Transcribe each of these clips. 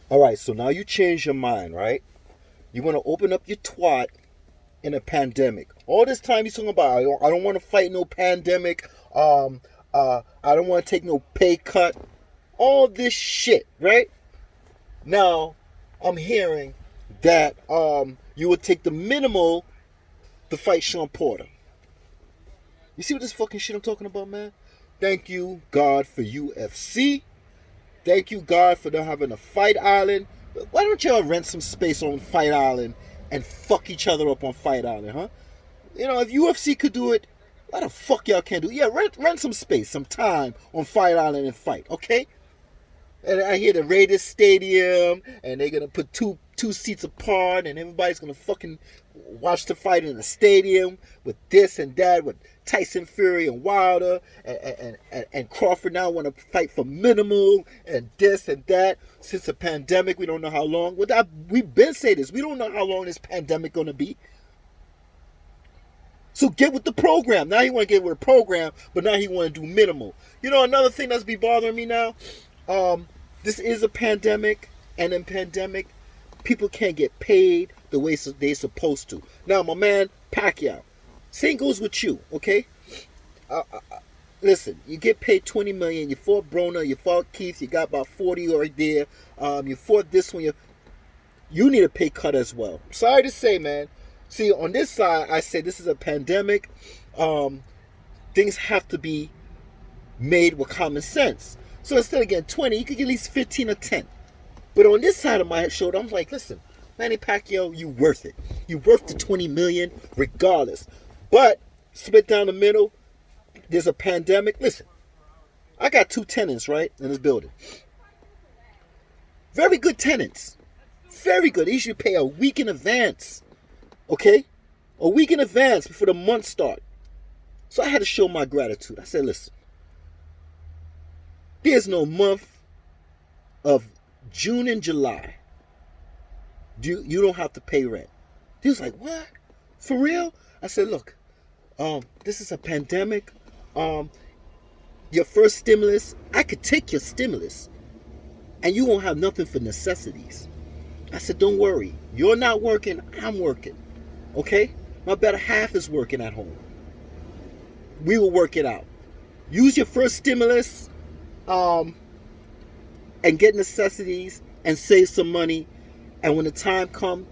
All right, so now you change your mind, right? You want to open up your twat in a pandemic. All this time you're talking about, I don't want to fight no pandemic. I don't want to take no pay cut. All this shit, right? Now, I'm hearing that you would take the minimal to fight Sean Porter. You see what this fucking shit I'm talking about, man? Thank you, God, for UFC. Thank you, God, for them having a Fight Island. Why don't y'all rent some space on Fight Island and fuck each other up on Fight Island, huh? You know, if UFC could do it, why the fuck y'all can't do it? Yeah, rent some space, some time on Fight Island and fight, okay? And I hear the Raiders Stadium, and they're gonna put two seats apart, and everybody's gonna fucking watch the fight in the stadium with this and that, with Tyson Fury and Wilder, and Crawford now want to fight for minimal, and this and that. Since the pandemic, we don't know how long. We've been saying this. We don't know how long this pandemic gonna be. So get with the program. Now he want to get with the program, but now he want to do minimal. You know, another thing that's be bothering me now. This is a pandemic, and in pandemic, people can't get paid the way they're supposed to. Now, my man Pacquiao, same goes with you, okay? Listen, you get paid $20 million. You fought Broner, you fought Keith, you got about 40 right there. You fought this one. You need a pay cut as well. Sorry to say, man. See, on this side, I say this is a pandemic. Things have to be made with common sense. So instead of getting 20, you could get at least 15 or 10. But on this side of my shoulder, I'm like, listen, Manny Pacquiao, you worth it. You worth the 20 million regardless. But split down the middle, there's a pandemic. Listen, I got 2 tenants, right, in this building. Very good tenants. Very good. They usually pay a week in advance. Okay? A week in advance before the month start. So I had to show my gratitude. I said, listen, there's no month of June and July. You don't have to pay rent. He was like, what? For real? I said, look, this is a pandemic. Your first stimulus, I could take your stimulus and you won't have nothing for necessities. I said, don't worry. You're not working, I'm working. Okay? My better half is working at home. We will work it out. Use your first stimulus and get necessities and save some money. And when the time comes,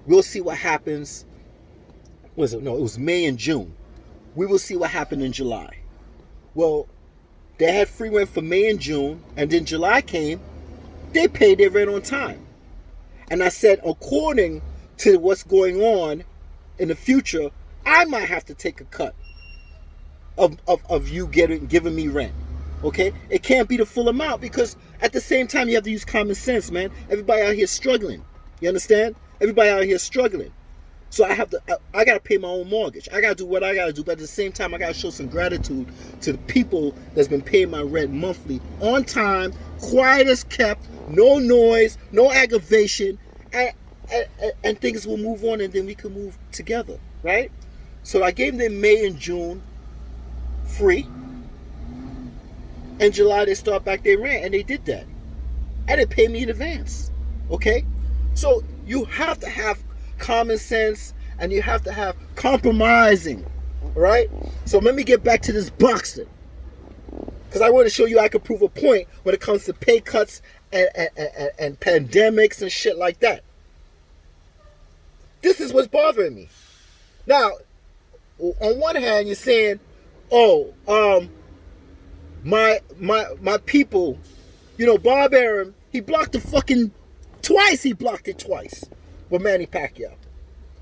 we'll see what happens. Was it? No, it was May and June. We will see what happened in July. Well, they had free rent for May and June, and then July came. They paid their rent on time. And I said, according to what's going on in the future, I might have to take a cut of you giving me rent. Okay? It can't be the full amount because at the same time you have to use common sense, man. Everybody out here struggling. You understand? Everybody out here struggling. So I gotta pay my own mortgage. I gotta do what I gotta do, but at the same time I gotta show some gratitude to the people that's been paying my rent monthly on time, quiet as kept, no noise, no aggravation, and things will move on and then we can move together, right? So I gave them May and June free. In July they start back their rent and they did that. And they paid me in advance. Okay? So you have to have common sense and you have to have compromising. Right? So let me get back to this boxing. Because I want to show you I can prove a point when it comes to pay cuts and pandemics and shit like that. This is what's bothering me. Now, on one hand, you're saying, oh, my people, you know, Bob Arum, he blocked the fucking twice. He blocked it twice with Manny Pacquiao.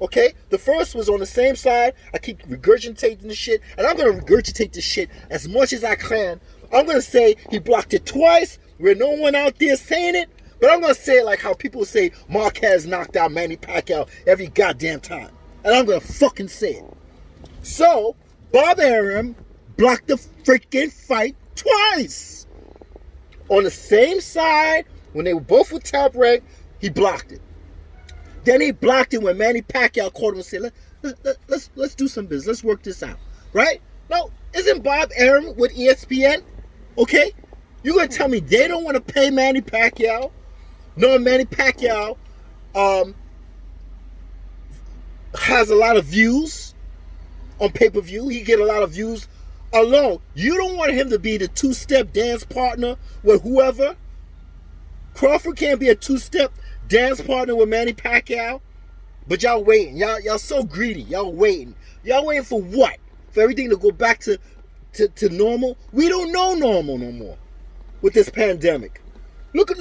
Okay? The first was on the same side. I keep regurgitating the shit, and I'm going to regurgitate the shit as much as I can. I'm going to say he blocked it twice where no one out there saying it, but I'm going to say it like how people say Marquez knocked out Manny Pacquiao every goddamn time. And I'm going to fucking say it. So, Bob Arum blocked the freaking fight twice. On the same side, when they were both with top rank, he blocked it. Then he blocked it when Manny Pacquiao called him and said, let's do some business. Let's work this out. Right? No, isn't Bob Arum with ESPN? Okay? You're going to tell me they don't want to pay Manny Pacquiao knowing Manny Pacquiao has a lot of views on pay-per-view. He get a lot of views alone. You don't want him to be the two-step dance partner with whoever. Crawford can't be a two-step dance partner with Manny Pacquiao. But y'all waiting. Y'all so greedy. Y'all waiting. Y'all waiting for what? For everything to go back to normal? We don't know normal no more with this pandemic. Look.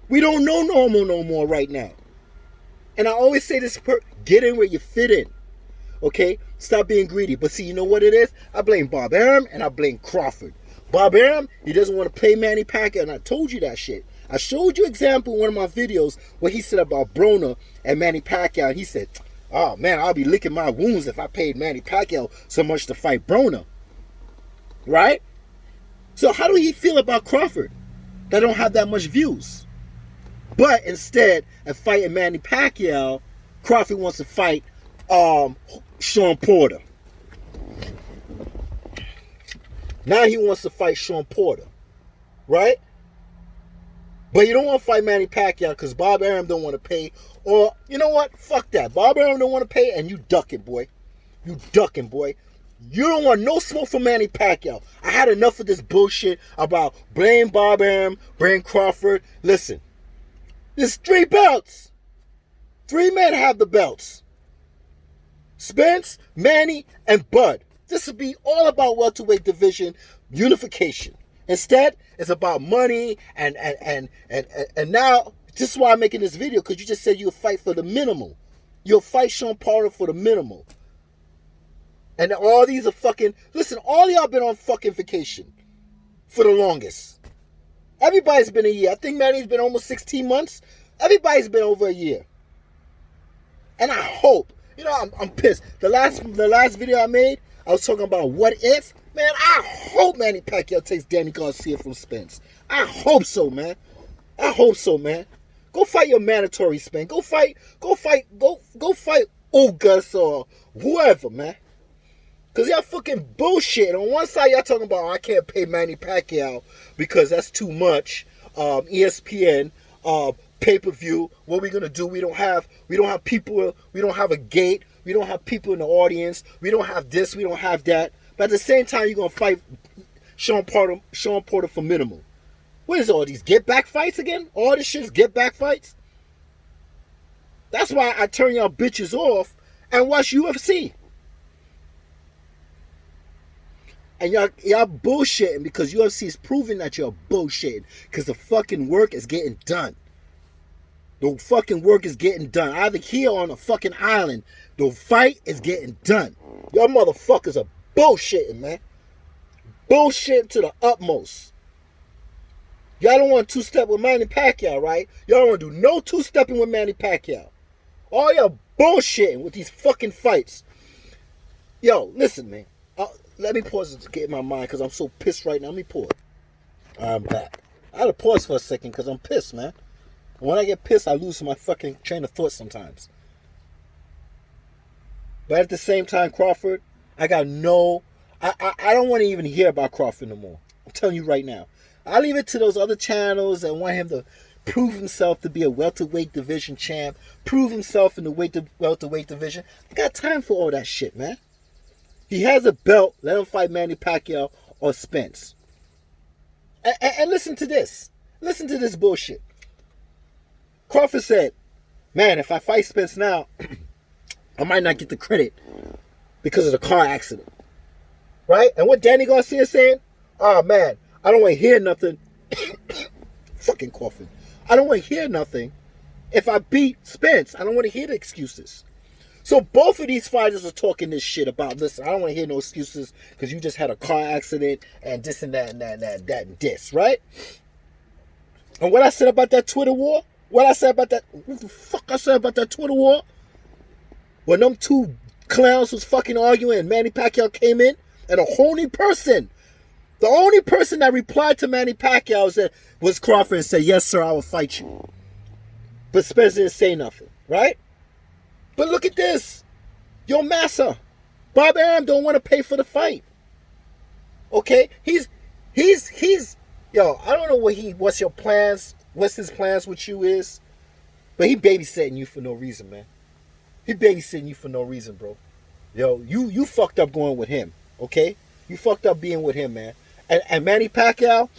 We don't know normal no more right now. And I always say this, get in where you fit in. Okay? Stop being greedy. But see, you know what it is? I blame Bob Arum and I blame Crawford. Bob Arum, he doesn't want to pay Manny Pacquiao, and I told you that shit. I showed you an example in one of my videos where he said about Broner and Manny Pacquiao, and he said, oh man, I'll be licking my wounds if I paid Manny Pacquiao so much to fight Broner. Right? So how do he feel about Crawford that don't have that much views? But instead of fighting Manny Pacquiao, Crawford wants to fight Shawn Porter. Now he wants to fight Shawn Porter. Right? But you don't want to fight Manny Pacquiao because Bob Arum don't want to pay. Or, you know what? Fuck that. Bob Arum don't want to pay, and you ducking, boy. You ducking, boy. You don't want no smoke from Manny Pacquiao. I had enough of this bullshit about blame Bob Arum, blame Crawford. Listen. There's 3 belts. 3 men have the belts. Spence, Manny, and Bud. This would be all about welterweight division unification. Instead, it's about money and now this is why I'm making this video, because you just said you'll fight for the minimal. You'll fight Shawn Porter for the minimal. And all these are fucking, listen, all y'all been on fucking vacation for the longest. Everybody's been a year. I think Manny's been almost 16 months. Everybody's been over a year. And I hope, you know, I'm pissed. The last video I made, I was talking about what if. Man, I hope Manny Pacquiao takes Danny Garcia from Spence. I hope so, man. I hope so, man. Go fight your mandatory, Spence. Go fight Ugas or whoever, man. Because y'all fucking bullshit. On one side, y'all talking about, I can't pay Manny Pacquiao because that's too much. ESPN, pay-per-view. What are we gonna do? We don't have people. We don't have a gate. We don't have people in the audience. We don't have this. We don't have that. But at the same time, you're gonna fight Shawn Porter for minimal. What is all these get back fights again? All this shit is get back fights. That's why I turn y'all bitches off and watch UFC. And y'all bullshitting because UFC is proving that you're bullshitting. Because the fucking work is getting done. The fucking work is getting done. Either here or on a fucking island, the fight is getting done. Y'all motherfuckers are bullshitting, man. Bullshitting to the utmost. Y'all don't want to two-step with Manny Pacquiao, right? Y'all don't want to do no two-stepping with Manny Pacquiao. All y'all bullshitting with these fucking fights. Yo, listen, man. Let me pause to get in my mind because I'm so pissed right now. Let me pause. I'm back. I had to pause for a second because I'm pissed, man. When I get pissed, I lose my fucking train of thought sometimes. But at the same time, Crawford, I got no... I don't want to even hear about Crawford no more. I'm telling you right now. I leave it to those other channels that want him to prove himself to be a welterweight division champ, prove himself in the welterweight division. I got time for all that shit, man. He has a belt. Let him fight Manny Pacquiao or Spence. And listen to this. Listen to this bullshit. Crawford said, man, if I fight Spence now, I might not get the credit because of the car accident. Right? And what Danny Garcia is saying? Oh, man, I don't want to hear nothing. Fucking coughing. I don't want to hear nothing if I beat Spence. I don't want to hear the excuses. So both of these fighters are talking this shit about, listen, I don't want to hear no excuses because you just had a car accident and this and that and that and that and this, right? And what I said about that Twitter war, what the fuck I said about that Twitter war? When them two clowns was fucking arguing and Manny Pacquiao came in and the only person that replied to Manny Pacquiao was Crawford and said, yes, sir, I will fight you. But Spence didn't say nothing, right? But look at this. Yo, Massa. Bob Arum don't want to pay for the fight. Okay? He's yo, I don't know what's your plans what's his plans with you is, but he babysitting you for no reason, man. He babysitting you for no reason, bro. Yo, you fucked up going with him, okay? You fucked up being with him, man. And Manny Pacquiao,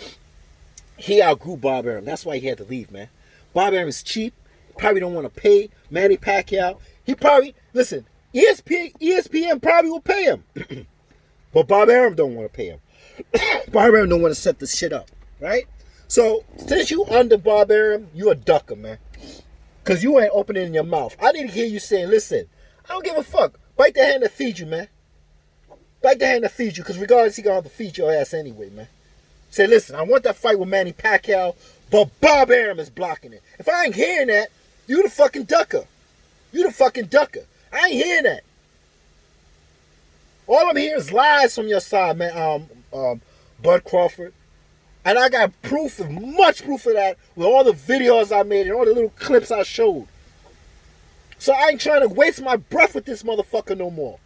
he outgrew Bob Arum. That's why he had to leave, man. Bob Arum is cheap. Probably don't want to pay Manny Pacquiao. He probably, listen, ESPN probably will pay him. But Bob Arum don't want to pay him. Bob Arum don't want to set this shit up, right? So, since you under Bob Arum, you a ducker, man. Because you ain't opening your mouth. I didn't hear you saying, listen, I don't give a fuck. Bite the hand that feeds you, man. Bite the hand that feeds you, because regardless, he gonna have to feed your ass anyway, man. Say, listen, I want that fight with Manny Pacquiao, but Bob Arum is blocking it. If I ain't hearing that, you the fucking ducker. You the fucking ducker. I ain't hearing that. All I'm hearing is lies from your side, man, Bud Crawford. And I got proof, much proof of that, with all the videos I made and all the little clips I showed. So I ain't trying to waste my breath with this motherfucker no more.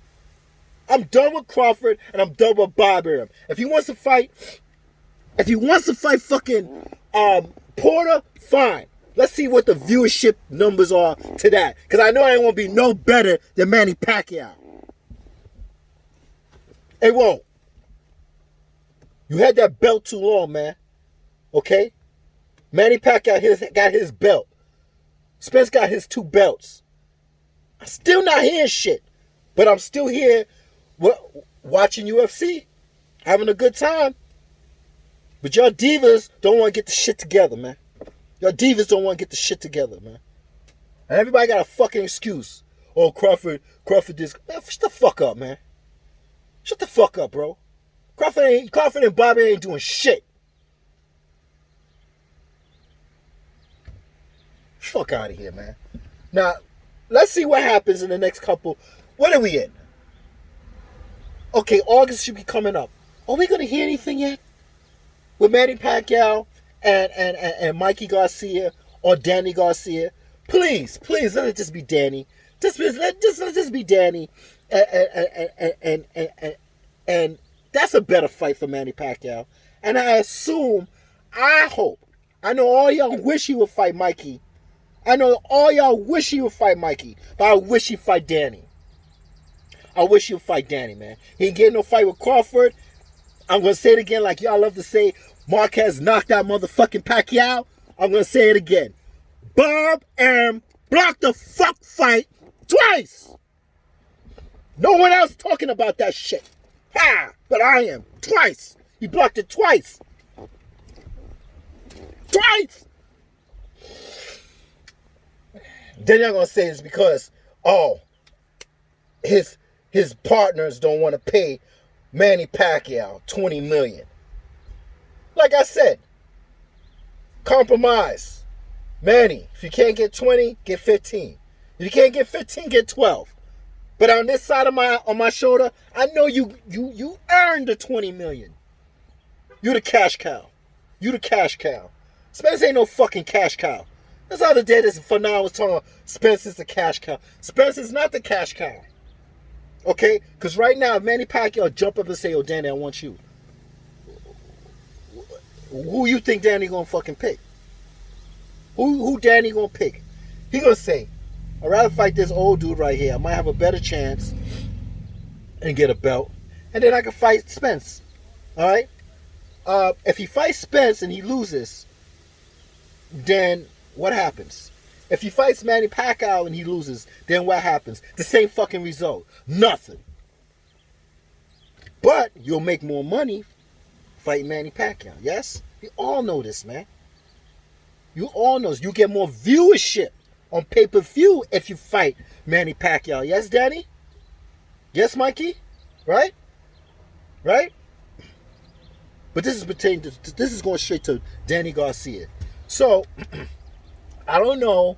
I'm done with Crawford and I'm done with Bob Arum. If he wants to fight fucking Porter, fine. Let's see what the viewership numbers are to that. Because I know I ain't going to be no better than Manny Pacquiao. It won't. You had that belt too long, man. Okay? Manny Pacquiao got his belt. Spence got his 2 belts. I'm still not hearing shit. But I'm still here watching UFC. Having a good time. But y'all divas don't want to get the shit together, man. Y'all divas don't want to get the shit together, man. And everybody got a fucking excuse. Oh, Crawford this. Man, shut the fuck up, man. Shut the fuck up, bro. Crawford and Bobby ain't doing shit. Fuck out of here, man. Now, let's see what happens in the next couple. What are we in? Okay, August should be coming up. Are we going to hear anything yet? With Manny Pacquiao and Mikey Garcia or Danny Garcia? Please, let it just be Danny. Let this be Danny. And that's a better fight for Manny Pacquiao. And I hope, I know all y'all wish he would fight Mikey. I know all y'all wish he would fight Mikey. But I wish he'd fight Danny. I wish he'd fight Danny, man. He ain't getting no fight with Crawford. I'm going to say it again like y'all love to say. Marquez knocked out motherfucking Pacquiao. I'm going to say it again. Bob Arum blocked the fuck fight twice. No one else talking about that shit. Ha! But I am. Twice. He blocked it twice. Twice! Then y'all gonna say it's because, his partners don't want to pay Manny Pacquiao $20 million. Like I said, compromise. Manny, if you can't get 20, get 15. If you can't get 15, get 12. But on this side of my shoulder, I know you earned the $20 million. You the cash cow. You the cash cow. Spence ain't no fucking cash cow. This other day, for now, I was talking Spence is the cash cow. Spence is not the cash cow. Okay? Because right now, if Manny Pacquiao jump up and say, oh, Danny, I want you. Who you think Danny gonna fucking pick? Who Danny gonna pick? He gonna say, I'd rather fight this old dude right here. I might have a better chance and get a belt. And then I can fight Spence. Alright? If he fights Spence and he loses, then what happens? If he fights Manny Pacquiao and he loses, then what happens? The same fucking result. Nothing. But you'll make more money fighting Manny Pacquiao. Yes? You all know this, man. You all know this. You get more viewership on pay-per-view if you fight Manny Pacquiao. Yes, Danny? Yes, Mikey? Right? Right? But this is going straight to Danny Garcia. So, I don't know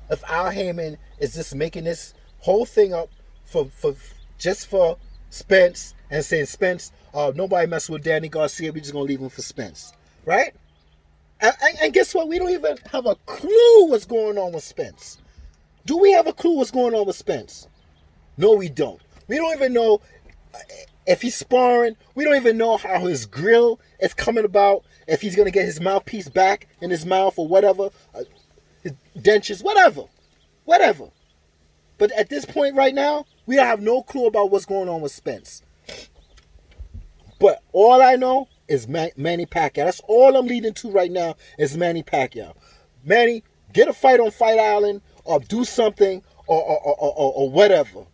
if Al Heyman is just making this whole thing up for Spence and saying, Spence, nobody mess with Danny Garcia. We're just going to leave him for Spence. Right? And guess what? We don't even have a clue what's going on with Spence. Do we have a clue what's going on with Spence? No, we don't. We don't even know if he's sparring. We don't even know how his grill is coming about. if he's gonna get his mouthpiece back in his mouth or whatever, his dentures, whatever. But at this point right now, we have no clue about what's going on with Spence. But all I know is Manny Pacquiao. That's all I'm leading to right now is Manny Pacquiao. Manny, get a fight on Fight Island or do something or whatever.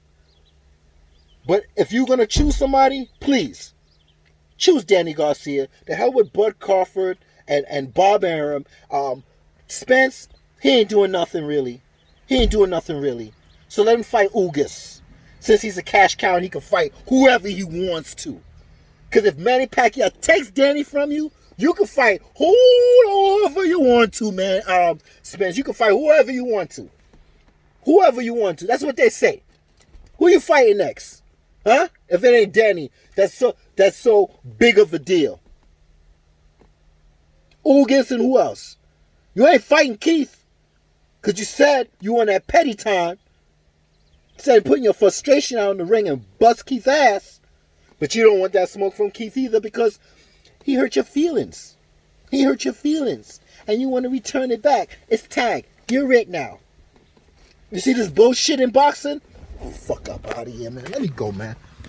But if you're going to choose somebody, please choose Danny Garcia. The hell with Bud Crawford and Bob Arum. Spence, he ain't doing nothing really. So let him fight Ugas. Since he's a cash cow and he can fight whoever he wants to. Because if Manny Pacquiao takes Danny from you, you can fight whoever you want to, man. Spence, you can fight whoever you want to. That's what they say. Who you fighting next? Huh? If it ain't Danny, that's so big of a deal. Ugas and who else? You ain't fighting Keith. Because you said you want that petty time. Instead of putting your frustration out in the ring and bust Keith's ass. But you don't want that smoke from Keith either because he hurt your feelings. And you want to return it back. It's tag. You're it now. You see this bullshit in boxing? Oh, fuck up out of here, man. Let me go, man.